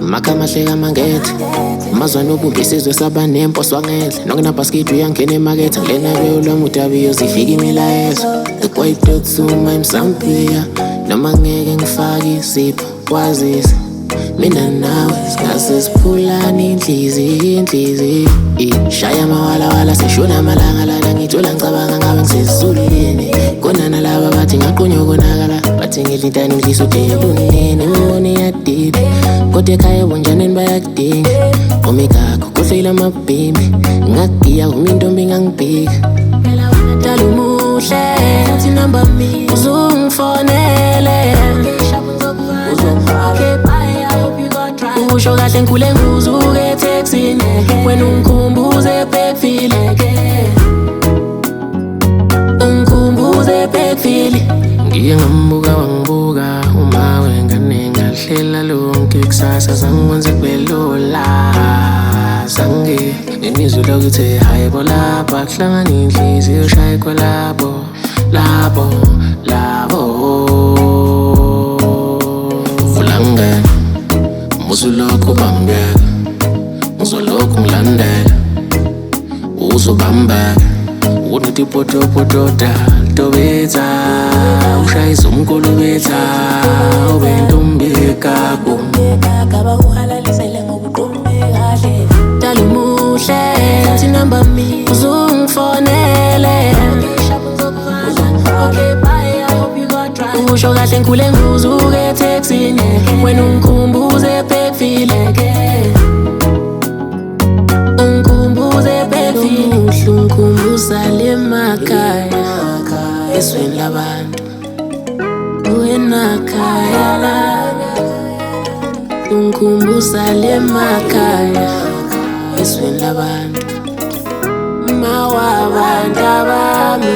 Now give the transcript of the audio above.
makamahleka mangethe umazwana ubumbi isizwe sabanempo swangedle nokunabhaskithi uyangena emakethe ngilena bewulwami udabiyo zifika imilayezo the quiet dogs uma imsampiya noma ngeke ngifake isipho kwazise mina nawe singase siphulane inhliziyo shaya amawalawala seshona amalanga lana ngithola ngicabanga ngabe ngisezulwini khona nalaba bathi ngaqonya ukonakala bathi ngidla intani ngidlisa udebunini umbone yadidi kodwa ekhaya bonjaneni bayakudinga omikakho kuhleyila amabhimbi ngagiya uma intombi ngangibhika phela wena dala umuhle uthi number me uzungifonele usho kahle ngikhule nguzuke eTexini wena ungikhumbuze Bergville ungikhumbuze Bergville ngiye ngambuka wangibuka uma wengane ngahlela lonke kusasa zangikwenze kubelula zange imizwa lokuthe hayi bo lapha kuhlangana inhliziyo shaye kwalabo labo vulangene uzolokhu bambeka uzolokhu ngilandela uzobambeka unothi potopotoda tobetha ushayisa umkolobetha ube ntombi ekabo kaba uhalalisele ngobuqumbi kahle dala umuhle uthi number me uzungifonele usho kahle ngikhule nguzuke eTexini wena ungikhumbuze Bergville ungikhumbuze Bergville ungikhumbuza lemakhaya esweni labantu wena khaya la ungikhumbuza lemakhaya esweni labantu mawabantu abami